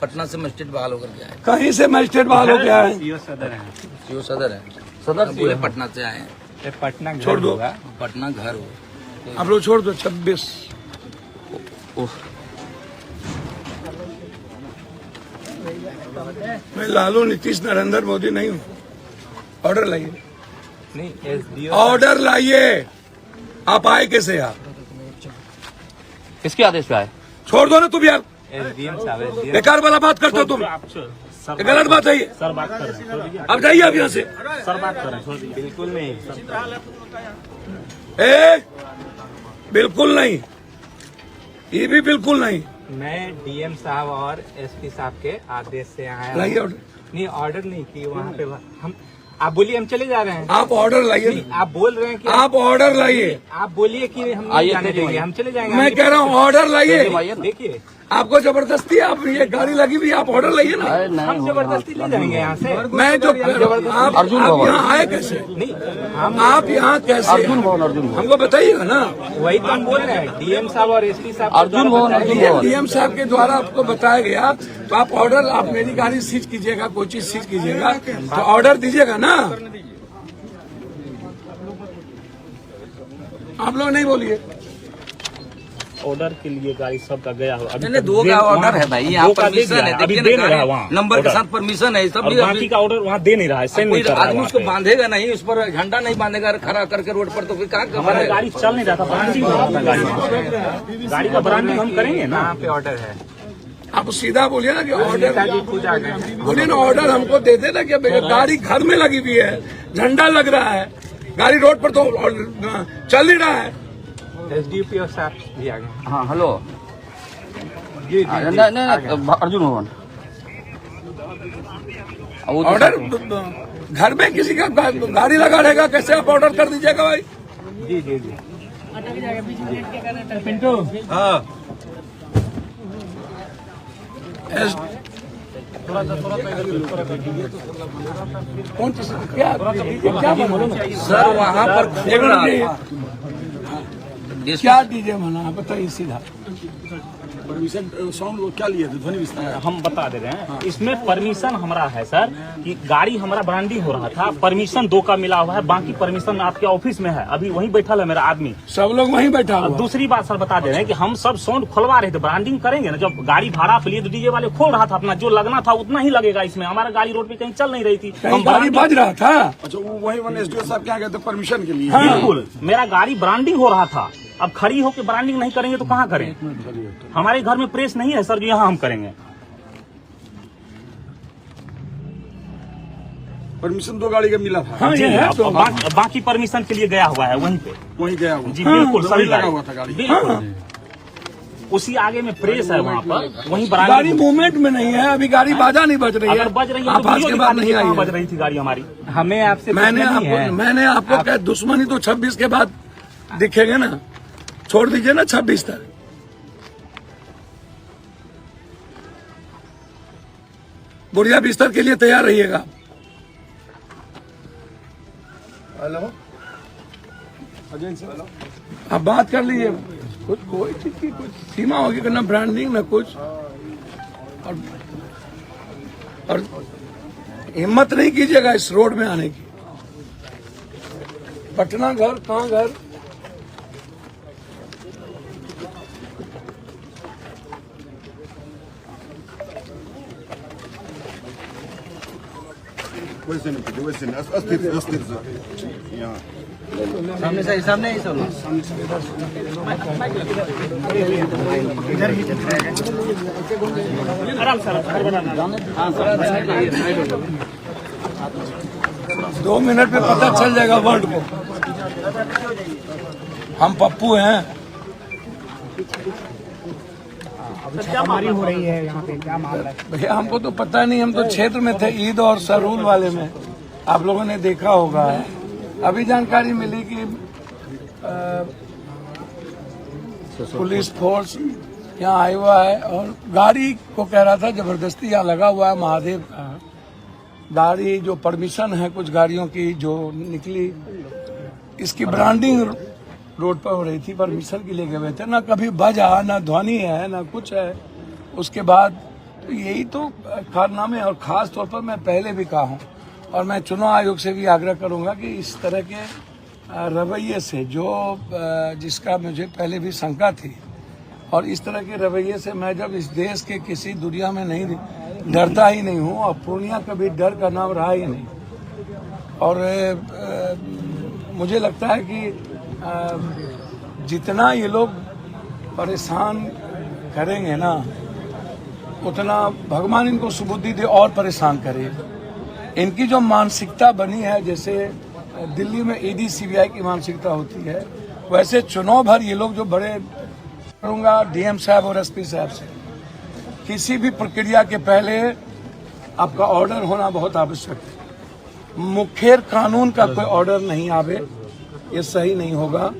पटना से मजिस्ट्रेट बहाल होकर के आए। कहीं से मजिस्ट्रेट बहाल हो गया है? सीओ सदर है। सदर पूरे पटना से आए हैं। पटना छोड़ दो, पटना घर हो। आप लोग छोड़ दो। 26 मैं लालू नीतीश नरेंद्र मोदी नहीं हूँ। ऑर्डर लाइए, नहीं एसडीओ ऑर्डर लाइए। आप आए कैसे आप? किसके आदेश पे आए? छोड़ दो ना तुम यार, एसडीएम साहब एसडीएम बेकार वाला बात करते हो तुम। ये गलत बात है ये। सर बात कर रहे हैं, अब जाइए आप यहाँ से। सर बात कर रहे हैं, बिल्कुल नहीं। बिल्कुल नहीं, ये भी बिल्कुल नहीं। मैं डीएम साहब और एसपी साहब के आदेश से आया लाइए हूँ। ऑर्डर। नहीं ऑर्डर नहीं कि वहाँ पे हम आप बोलिए हम चले जा रहे हैं। आप ऑर्डर लाइए। नहीं, आप बोल रहे हैं कि आप ऑर्डर लाइए। आप बोलिए कि हम नहीं जाने देंगे, हम चले जाएंगे। मैं कह रहा हूँ ऑर्डर लाइए। देखिए आपको जबरदस्ती, आप ये गाड़ी लगी हुई, आप ऑर्डर लाइए ना। हम जबरदस्ती ले जाएंगे यहाँ से। मैं जो आप यहाँ आए कैसे? नहीं हम आप यहाँ कैसे? अर्जुन भवन हमको बताइएगा ना। वही तो हम बोल रहे हैं, डीएम साहब और एसपी साहब अर्जुन भवन डीएम साहब के द्वारा आपको बताया गया, तो आप ऑर्डर, आप मेरी गाड़ी सीज कीजिएगा, कोई चीज सीज कीजिएगा तो ऑर्डर दीजिएगा ना। आप लोग नहीं बोलिए। ऑर्डर के लिए गाड़ी सबका गया हो। मैंने 2 का ऑर्डर है भाई, यहाँ परमिशन है, अभी देखिए दे ना नहीं रहा वहाँ नंबर के साथ परमिशन है सब। और बाकी का ऑर्डर वहाँ दे नहीं रहा है, सेंड नहीं कर रहा है आदमी वहाँ उसको पे। बांधेगा नहीं, उस पर झंडा नहीं बांधेगा खड़ा करके रोड पर, तो फिर कहाँ हमारा बनेगा? गाड़ी चल नहीं रहा था, ब्रांडिंग हो रहा था गाड़ी। गाड़ी का ब्रांडिंग हम करेंगे ना। यहाँ पे ऑर्डर है। आप सीधा बोलिए ना कि ऑर्डर, खुद आ गए। बोलिए ना ऑर्डर हमको दे देना कि गाड़ी घर में लगी हुई है, झंडा लग रहा है, गाड़ी रोड पर तो चल नहीं रहा है। एसडीपीओ साहब भी आ गए। हाँ हेलो, जी नहीं अर्जुन भवन ऑर्डर घर में किसी का गाड़ी लगा रहेगा, कैसे आप ऑर्डर कर दीजिएगा भाई? जी जी जी। पिंटू हाँ कौन चीज क्या सर वहाँ पर एक मिनट दीजिए। जिस- क्या दीजिए मना, बताइए सीधा। परमिशन साउंड वो क्या लिए थे? ध्वनि विस्तार। हम बता दे रहे हैं, इसमें परमिशन हमारा है सर कि गाड़ी हमारा ब्रांडिंग हो रहा था, परमिशन 2 का मिला हुआ है, बाकी परमिशन आपके ऑफिस में है। अभी वहीं बैठा है मेरा आदमी। सब लोग वहीं बैठा और हुआ। दूसरी बात सर बता दे रहे हैं कि हम सब साउंड खुलवा रहे थे, ब्रांडिंग करेंगे ना। जब गाड़ी भाड़ा पे लिए तो डीजे वाले खोल रहा था अपना, जो लगना था उतना ही लगेगा इसमें। हमारा गाड़ी रोड पे कहीं चल नहीं रही थी, कहीं गाड़ी बज रहा था। अच्छा, वो वही वन एसडीओ साहब क्या कहते परमिशन के लिए? हाँ। बिल्कुल मेरा गाड़ी ब्रांडिंग हो रहा था। अब खड़ी होकर ब्रांडिंग नहीं करेंगे तो कहाँ करें? हमारे घर में प्रेस नहीं है सर जो यहाँ हम करेंगे। परमिशन 2 गाड़ी का मिला था। हाँ ये है तो। बाकी परमिशन के लिए गया हुआ है वहीं पे। वहीं गया वो। जी बिल्कुल वहीं सही लगा हुआ था गाड़ी। बिल्कुल उसी आगे में प्रेस है वहाँ पर, वहीं गाड़ी ब्रांडिंग। मूवमेंट में नहीं है, अभी गाड़ी बाजा नहीं बज रही है। अगर बज रही है आप तो आज वीडियो के बाद दिखा नहीं दीजिए कहाँ बज आई। रही थी गाड़ी हमारी। हमें आपसे मैंने आपको क्या दुश्मनी तो 26 के बाद दिखेगा ना। छोड़ दीजिए ना 26 तक। बुढ़िया बिस्तर के लिए तैयार रहिएगा। हेलो, आप बात कर लीजिए। कुछ कोई चीज की कुछ सीमा होगी, ना ब्रांडिंग ना कुछ। और हिम्मत नहीं कीजिएगा इस रोड में आने की। पटना घर कहाँ घर? वैसे नहीं, वैसे नहीं, अस्थिर अस्थिर से यहाँ सामने से सामने ही सब आराम से घर बनाना। 2 मिनट में पता चल जाएगा वर्ल्ड को। हम पप्पू हैं। क्या हमारी हो रही है यहाँ पे, क्या मामला है? भैया हमको तो पता नहीं, हम तो क्षेत्र में थे ईद और सरूल वाले में। आप लोगों ने देखा होगा। अभी जानकारी मिली कि पुलिस फोर्स यहाँ आया हुआ है और गाड़ी को कह रहा था जबरदस्ती यहाँ लगा हुआ है महादेव का। गाड़ी जो परमिशन है कुछ गाड़ियों की जो निकली, इसकी ब्रांडिंग रोड पर हो रही थी, परमिशन के लिए गए हुए थे। ना कभी बजा, ना ध्वनि है, ना कुछ है। उसके बाद तो यही तो कारनामे, और खास तौर पर मैं पहले भी कहा हूँ और मैं चुनाव आयोग से भी आग्रह करूंगा कि इस तरह के रवैये से जिसका मुझे पहले भी शंका थी, और इस तरह के रवैये से मैं जब इस देश के किसी दुनिया में नहीं डरता ही नहीं हूँ, और पूर्णिया कभी डर का नाम रहा ही नहीं। और मुझे लगता है कि जितना ये लोग परेशान करेंगे ना, उतना भगवान इनको सुबुद्धि दे और परेशान करे। इनकी जो मानसिकता बनी है, जैसे दिल्ली में ईडी सीबीआई की मानसिकता होती है, वैसे चुनाव भर ये लोग जो बड़े करूंगा डीएम साहब और एसपी साहब से, किसी भी प्रक्रिया के पहले आपका ऑर्डर होना बहुत आवश्यक है। मुखेर कानून का कोई ऑर्डर नहीं आवे, ये सही नहीं होगा।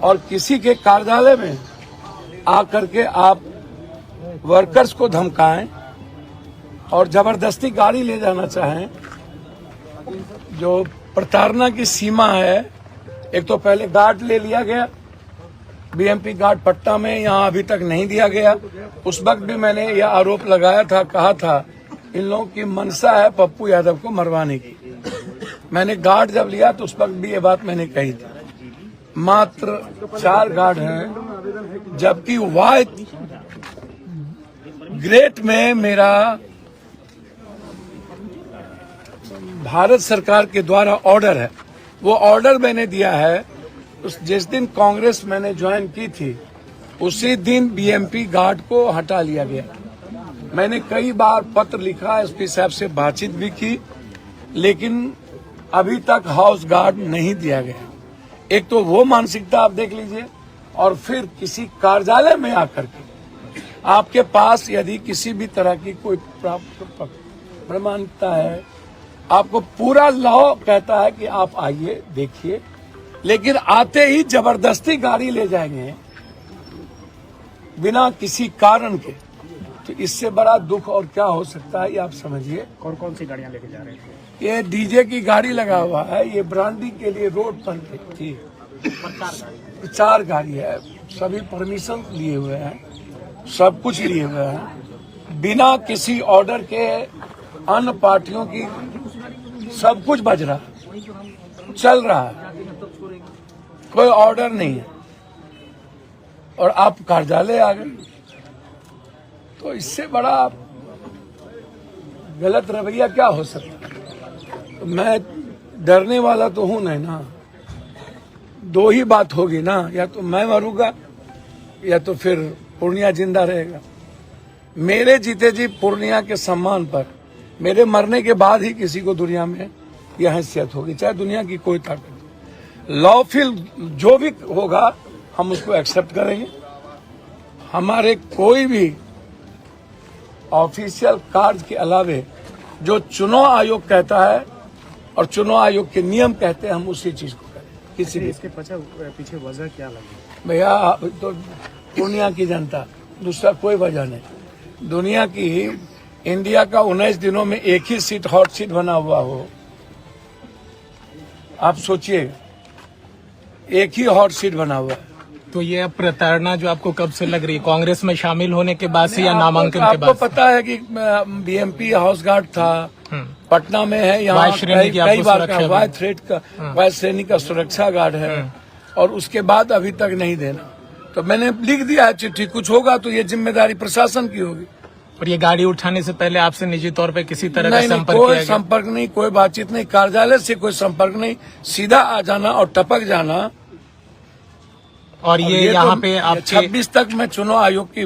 और किसी के कार्यालय में आकर के आप वर्कर्स को धमकाएं और जबरदस्ती गाड़ी ले जाना चाहें, जो प्रताड़ना की सीमा है। एक तो पहले गार्ड ले लिया गया, बीएमपी गार्ड पटना में, यहाँ अभी तक नहीं दिया गया। उस वक्त भी मैंने यह आरोप लगाया था, कहा था इन लोगों की मनसा है पप्पू यादव को मरवाने की। मैंने गार्ड जब लिया तो उस वक्त भी ये बात मैंने कही थी। मात्र 4 गार्ड हैं, जबकि वाई ग्रेट में मेरा भारत सरकार के द्वारा ऑर्डर है, वो ऑर्डर मैंने दिया है। जिस दिन कांग्रेस मैंने ज्वाइन की थी, उसी दिन बीएमपी गार्ड को हटा लिया गया। मैंने कई बार पत्र लिखा, एसपी साहब से बातचीत भी की, लेकिन अभी तक हाउस गार्ड नहीं दिया गया। एक तो वो मानसिकता आप देख लीजिए, और फिर किसी कार्यालय में आकर के आपके पास यदि किसी भी तरह की कोई प्रमाणिकता है, आपको पूरा लॉ कहता है कि आप आइए देखिए, लेकिन आते ही जबरदस्ती गाड़ी ले जाएंगे बिना किसी कारण के, तो इससे बड़ा दुख और क्या हो सकता है, ये आप समझिए। कौन कौन सी गाड़ियां लेके जा रहे थे? ये डीजे की गाड़ी लगा हुआ है, ये ब्रांडी के लिए रोड बन रही थी। 4 गाड़ी है, सभी परमिशन लिए हुए हैं, सब कुछ लिए हुए हैं, बिना किसी ऑर्डर के अन्य पार्टियों की सब कुछ बज रहा है, चल रहा है, कोई ऑर्डर नहीं है, और आप कार्यालय आ गए। तो इससे बड़ा गलत रवैया क्या हो सकता है? तो मैं डरने वाला तो हूं नहीं ना। 2 ही बात होगी ना, या तो मैं मरूंगा या तो फिर पूर्णिया जिंदा रहेगा। मेरे जीते जी पूर्णिया के सम्मान पर मेरे मरने के बाद ही किसी को दुनिया में यह हैसियत होगी, चाहे दुनिया की कोई ताकत। लॉफुल जो भी होगा हम उसको एक्सेप्ट करेंगे। हमारे कोई भी ऑफिशियल कार्य के अलावे जो चुनाव आयोग कहता है और चुनाव आयोग के नियम कहते हैं, हम उसी चीज को करें। किसी भी इसके पीछे वजह क्या लगी? भैया, तो दुनिया की जनता, दूसरा कोई वजह नहीं। दुनिया की इंडिया का 19 दिनों में एक ही सीट हॉट सीट बना हुआ हो, आप सोचिए, एक ही हॉट सीट बना हुआ है। तो ये अब प्रताड़ना जो आपको कब से लग रही है, कांग्रेस में शामिल होने के बाद से या नामांकन के बाद? आपको पता है कि बीएमपी हाउस गार्ड था, पटना में है, यहाँ कई बार का वाई थ्रेड का, वाई श्रेणी का सुरक्षा गार्ड है, और उसके बाद अभी तक नहीं देना। तो मैंने लिख दिया है चिट्ठी, कुछ होगा तो ये जिम्मेदारी प्रशासन की होगी। और ये गाड़ी उठाने से पहले आपसे निजी तौर पे किसी तरह का संपर्क कोई किया गया? संपर्क नहीं, कोई बातचीत नहीं, कार्यालय से कोई संपर्क नहीं, सीधा आ जाना और टपक जाना। और ये यहाँ पे आप 26 तक मैं चुनाव आयोग की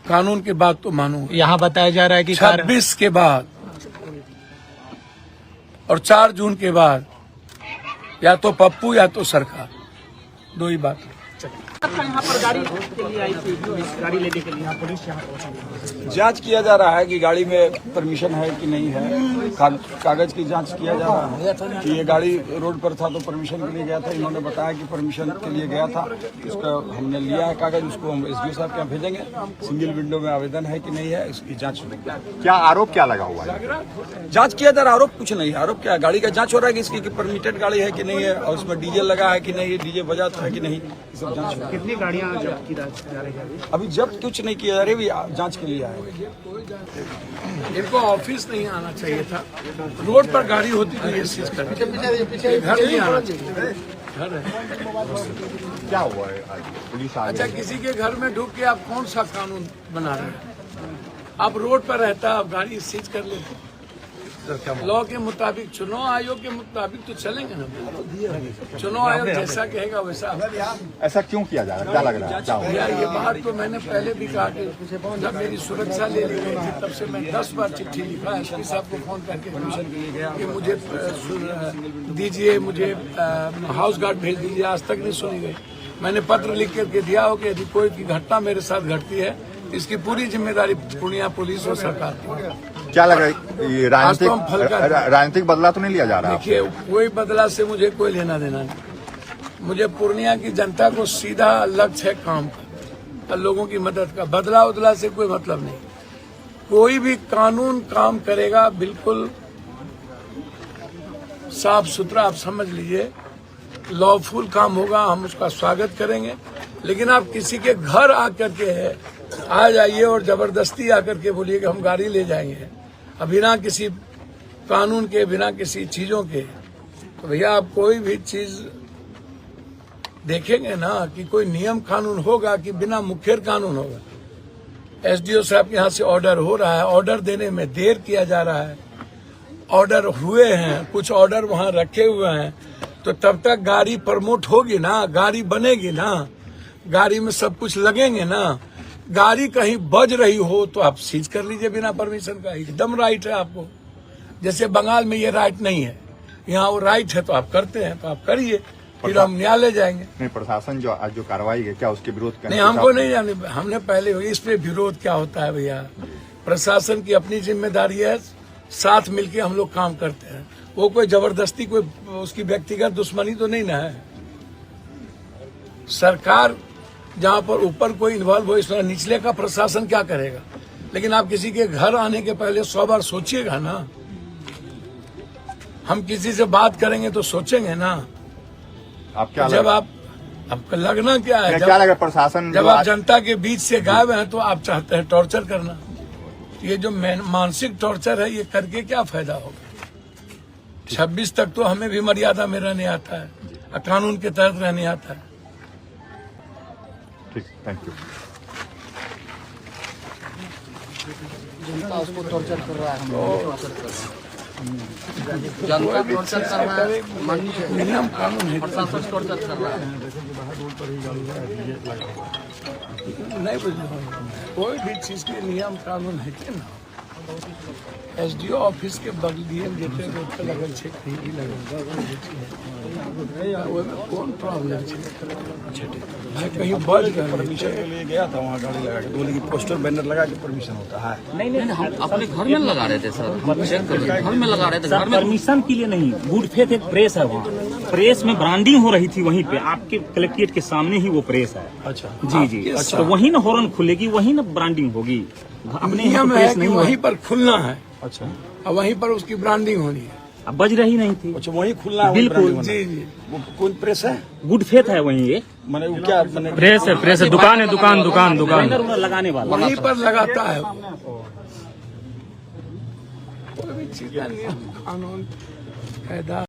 कानून की बात तो मानूंगा। यहाँ बताया जा रहा है कि 26 के बाद और 4 जून के बाद या तो पप्पू या तो सरकार, 2 ही बात। यहाँ पर गाड़ी के लिए आई थी, गाड़ी लेने के लिए यहाँ पुलिस यहाँ पहुंची। जांच किया जा रहा है कि गाड़ी में परमिशन है कि नहीं है। कागज की जांच किया जा रहा है कि ये गाड़ी रोड पर था तो परमिशन के लिए गया था। इन्होंने बताया कि परमिशन के लिए गया था, उसका हमने लिया है कागज, उसको हम एसडीओ साहब के यहाँ भेजेंगे। सिंगल विंडो में आवेदन है कि नहीं है, इसकी जाँच होगी। क्या आरोप क्या लगा हुआ है? जांच किया जा रहा है। आरोप कुछ नहीं है। आरोप क्या है, गाड़ी का जांच हो रहा है कि इसकी परमिटेड गाड़ी है कि नहीं है, और उसमें डीजल लगा है कि नहीं, डीजे बजा है कि नहीं, ये सब जांच। कितनी गाड़ियाँ जब्त की जा रही है? अभी जब्त कुछ नहीं किया जा रही, जांच के लिए आया। इनको ऑफिस नहीं आना चाहिए था, रोड पर गाड़ी होती तो ये चीज करते। घर नहीं आना चाहिए, घर है। क्या हुआ है आज पुलिस आ अच्छा, किसी के घर में ढुक के आप कौन सा कानून बना रहे हैं? आप रोड पर रहता, आप गाड़ी सीज कर लेते। लॉ के मुताबिक, चुनाव आयोग के मुताबिक तो चलेंगे ना। चुनाव आयोग जैसा कहेगा वैसा। ऐसा क्यों किया जा रहा है, क्या लग रहा है, क्या हुआ? भैया, ये बात तो मैंने पहले भी कहा कि जब मेरी सुरक्षा ले ली गई थी तब से मैं 10 बार चिट्ठी लिखा एसपी साहब को फोन करके कि मुझे दीजिए, मुझे हाउस गार्ड भेज दीजिए। आज तक नहीं सुनी गई। मैंने पत्र लिख करके दिया हो कि यदि कोई की घटना मेरे साथ घटती है, इसकी पूरी जिम्मेदारी पूर्णिया पुलिस और सरकार की। क्या लग रहा है, ये राजनीतिक बदला तो नहीं लिया जा रहा? देखिए, कोई बदला से मुझे कोई लेना देना नहीं। मुझे पूर्णिया की जनता को सीधा लक्ष्य है काम का, लोगों की मदद का। बदला उदला से कोई मतलब नहीं। कोई भी कानून काम करेगा बिल्कुल साफ सुथरा, आप समझ लीजिए, लॉफुल काम होगा, हम उसका स्वागत करेंगे। लेकिन आप किसी के घर आकर के आ जाइए और जबरदस्ती आकर के बोलिए कि हम गाड़ी ले जाएंगे, बिना किसी कानून के, बिना किसी चीजों के, तो भैया आप कोई भी चीज देखेंगे ना कि कोई नियम कानून होगा कि बिना मुखर कानून होगा। एसडीओ साहब के यहाँ से ऑर्डर हो रहा है, ऑर्डर देने में देर किया जा रहा है। ऑर्डर हुए हैं, कुछ ऑर्डर वहाँ रखे हुए हैं, तो तब तक गाड़ी प्रमोट होगी ना, गाड़ी बनेगी ना, गाड़ी में सब कुछ लगेंगे ना। गाड़ी कहीं बज रही हो तो आप सीज कर लीजिए बिना परमिशन का, एकदम राइट है आपको। जैसे बंगाल में ये राइट नहीं है, यहाँ वो राइट है, तो आप करते हैं तो आप करिए, फिर हम न्यायालय जाएंगे। नहीं, प्रशासन जो आज जो कार्रवाई है, क्या उसके विरोध करने? नहीं, हमको नहीं जाने, हमने पहले इस पे विरोध क्या होता है भैया। प्रशासन की अपनी जिम्मेदारी है, साथ मिलके हम लोग काम करते हैं। वो कोई जबरदस्ती, कोई उसकी व्यक्तिगत दुश्मनी तो नहीं ना है। सरकार जहाँ पर ऊपर कोई इन्वॉल्व हो, इसमें निचले का प्रशासन क्या करेगा? लेकिन आप किसी के घर आने के पहले 100 बार सोचिएगा ना। हम किसी से बात करेंगे तो सोचेंगे ना। आप क्या जब आप, आपका लगना क्या है? क्या लगा प्रशासन जब आप जनता के बीच से गायब हैं तो आप चाहते हैं टॉर्चर करना। ये जो मानसिक टॉर्चर है, ये करके क्या फायदा होगा? 26 तक तो हमें भी मर्यादा में रहने आता है, कानून के तहत रहने आता है। ठीक, थैंक यू। जनता उसको टॉर्चर कर रहा है, जनता टॉर्चर कर रहा है, नियम कानून है, प्रशासन टॉर्चर कर रहा है। नहीं बुझे, कोई भी चीज के नियम कानून है कि ना। एसडीओ ऑफिस के बगलिए जेते रोड पे लगल छे, कहीं भी लगल कौन प्रॉब्लम है? कहीं बज गए, परमिशन के लिए गया था, वहाँ गाड़ी लगा के बोले कि पोस्टर बैनर लगा के परमिशन होता है। नहीं, हम अपने घर में लगा रहे थे सर, हम चेक कर रहे थे, घर में लगा रहे थे। घर में परमिशन के लिए नहीं, गुड फेथ एक प्रेस है वहाँ, प्रेस में ब्रांडिंग हो रही थी वहीं पे, आपके कलेक्ट्रेट के सामने ही वो प्रेस है। अच्छा, जी जी, तो वहीं ना हॉर्न खुलेगी, वहीं ना ब्रांडिंग होगी। अपने यहाँ नियम तो है प्रेस कि नहीं वहीं पर खुलना है, अच्छा, और वहीं पर उसकी ब्रांडिंग होनी है। अब बज रही नहीं थी। अच्छा, वही खुलना है, बिल्कुल, जी जी, वो कौन प्रेस है? गुड फेथ है वहीं, ये मैंने वो क्या मैंने प्रेस है, दुकान है, दुकान। बैनर उनर लगाने वाला। वहीं पर लगाता है वो। कोई भी चीज का नियम कानून कायदा